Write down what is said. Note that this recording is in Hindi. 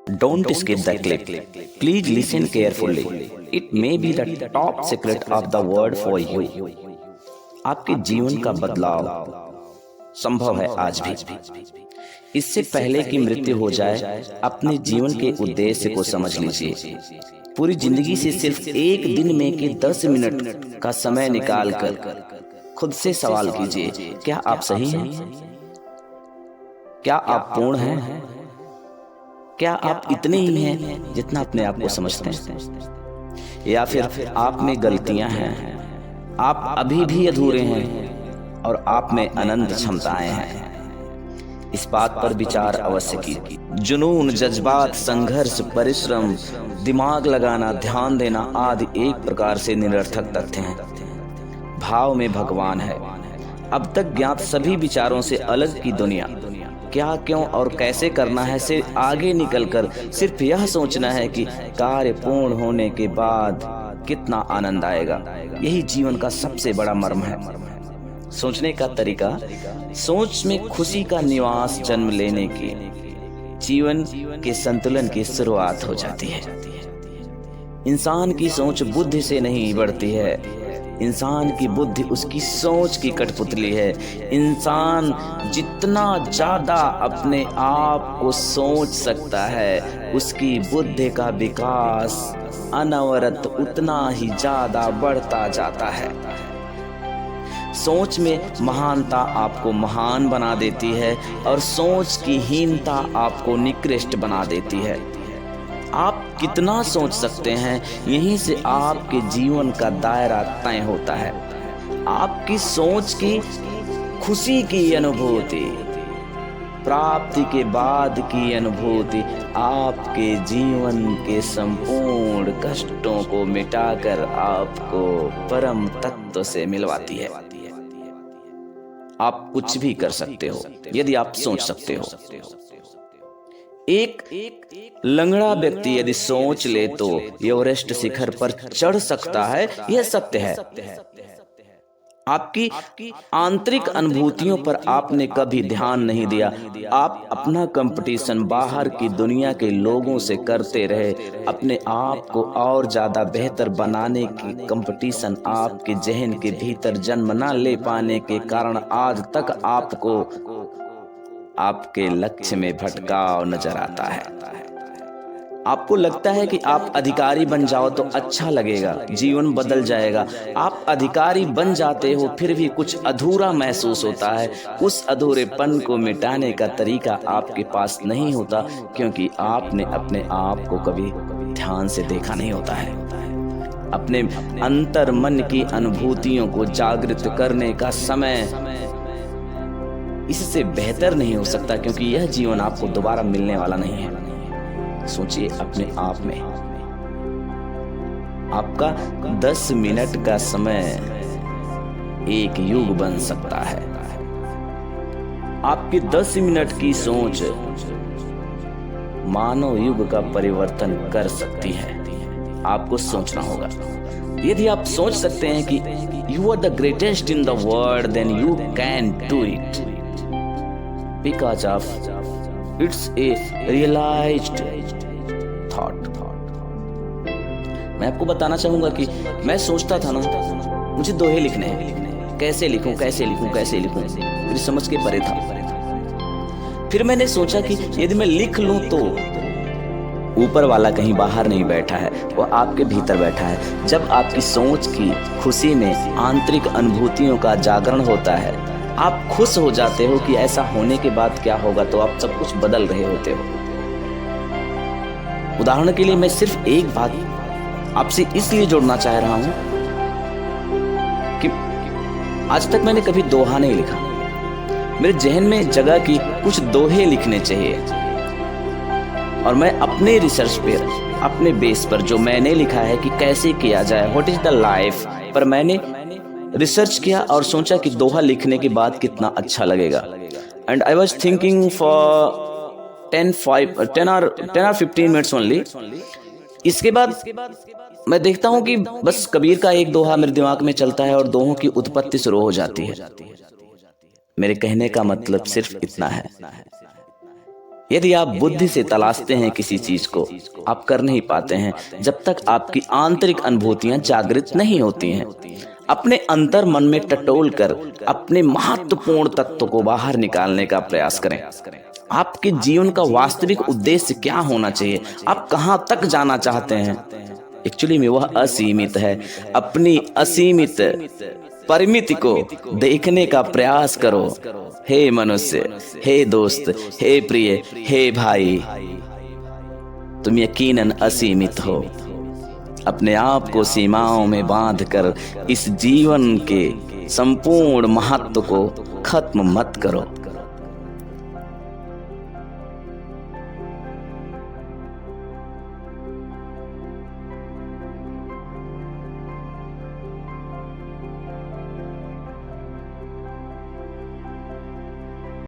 Don't skip the clip. Please listen carefully. It may be the top secret of the world for you. आपके जीवन का बदलाव संभव है आज भी। इससे पहले कि मृत्यु हो जाए, अपने जीवन के उद्देश्य को समझ लीजिए। पूरी जिंदगी से सिर्फ एक दिन में के 10 मिनट का समय निकालकर खुद से सवाल कीजिए, क्या आप सही हैं? क्या आप पूर्ण हैं? क्या आप इतने ही हैं जितना अपने आप को समझते हैं? या फिर आप में गलतियां हैं, आप अभी भी अधूरे हैं और आप में अनंत क्षमताएं हैं? इस बात पर विचार अवश्य कीजिए। जुनून, जज्बात, संघर्ष, परिश्रम, दिमाग लगाना, ध्यान देना आदि एक प्रकार से निरर्थक तथ्य हैं। भाव में भगवान है। अब तक ज्ञात सभी विचारों से अलग की दुनिया क्या, क्यों और कैसे करना है से आगे निकलकर सिर्फ यह सोचना है कि कार्य पूर्ण होने के बाद कितना आनंद आएगा। यही जीवन का सबसे बड़ा मर्म है। सोचने का तरीका, सोच में खुशी का निवास जन्म लेने की जीवन के संतुलन की शुरुआत हो जाती है। इंसान की सोच बुद्धि से नहीं बढ़ती है, इंसान की बुद्धि उसकी सोच की कठपुतली है। इंसान जितना ज्यादा अपने आप को सोच सकता है, उसकी बुद्धि का विकास अनवरत उतना ही ज्यादा बढ़ता जाता है। सोच में महानता आपको महान बना देती है और सोच की हीनता आपको निकृष्ट बना देती है। आप कितना सोच सकते हैं, यहीं से आपके जीवन का दायरा तय होता है। आपकी सोच की खुशी की अनुभूति, प्राप्ति के बाद की अनुभूति आपके जीवन के संपूर्ण कष्टों को मिटाकर आपको परम तत्व से मिलवाती है। आप कुछ भी कर सकते हो यदि आप सोच सकते हो। एक लंगड़ा व्यक्ति यदि सोच ले तो एवरेस्ट शिखर पर चढ़ सकता है, यह सत्य है। आपकी आंतरिक अनुभूतियों पर आपने कभी ध्यान नहीं दिया। आप अपना कंपटीशन बाहर की दुनिया के लोगों से करते रहे। अपने आप को और ज्यादा बेहतर बनाने की कंपटीशन आपके जहन के भीतर जन्म न ले पाने के कारण आज तक आपको आपके लक्ष्य में भटकाव नजर आता है। आपको लगता है कि आप अधिकारी बन जाओ तो अच्छा लगेगा, जीवन बदल जाएगा। आप अधिकारी बन जाते हो, फिर भी कुछ अधूरा महसूस होता है। उस अधूरेपन को मिटाने का तरीका आपके पास नहीं होता, क्योंकि आपने अपने आप को कभी ध्यान से देखा नहीं होता है। अपने अंतर मन की अनुभूतियों को जागृत करने का समय इससे बेहतर नहीं हो सकता, क्योंकि यह जीवन आपको दोबारा मिलने वाला नहीं है। सोचिए अपने आप में, आपका 10 मिनट का समय एक युग बन सकता है। आपकी 10 मिनट की सोच मानव युग का परिवर्तन कर सकती है। आपको सोचना होगा। यदि आप सोच सकते हैं कि you are the greatest in the world, then you can do it, because of it's a realized thought। मैं आपको बताना चाहूंगा कि मैं सोचता था ना, मुझे दोहे लिखने हैं, कैसे लिखूं कैसे लिखूं कैसे लिखूं, मेरी समझ के परे था। फिर मैंने सोचा कि यदि मैं लिख लूं तो ऊपर वाला कहीं बाहर नहीं बैठा है, वो आपके भीतर बैठा है। जब आपकी सोच की खुशी में आंतरिक अनुभूतियों का जागरण होता है, आप खुश हो जाते हो कि ऐसा होने के बाद क्या होगा, तो आप सब कुछ बदल रहे होते हो। उदाहरण के लिए मैं सिर्फ एक बात आपसे इसलिए जोड़ना चाह रहा हूं कि आज तक मैंने कभी दोहा नहीं लिखा। मेरे जहन में जगह की कुछ दोहे लिखने चाहिए, और मैं अपने रिसर्च पे, अपने बेस पर जो मैंने लिखा है कि कैसे किया जाए, व्हाट इज द लाइफ, पर मैंने रिसर्च किया और सोचा कि दोहा लिखने के बाद कितना अच्छा लगेगा। And I was thinking for 10 or 15 minutes only. इसके बाद मैं देखता हूं कि बस कबीर का एक दोहा मेरे दिमाग में चलता है और दोहों की उत्पत्ति शुरू हो जाती है। मेरे कहने का मतलब सिर्फ इतना है, यदि आप बुद्धि से तलाशते हैं किसी चीज को, आप कर नहीं पाते हैं जब तक आपकी आंतरिक अनुभूतियां जागृत नहीं होती हैं। अपने अंतर मन में टटोल कर अपने महत्वपूर्ण तत्व को बाहर निकालने का प्रयास करें। आपके जीवन का वास्तविक उद्देश्य क्या होना चाहिए? आप कहां तक जाना चाहते हैं? एक्चुअली में वह असीमित है। अपनी असीमित परिमिति को देखने का प्रयास करो। हे मनुष्य, हे दोस्त, हे प्रिय, हे भाई, तुम यकीनन असीमित हो। अपने आप को सीमाओं में बांधकर इस जीवन के संपूर्ण महत्व को खत्म मत करो।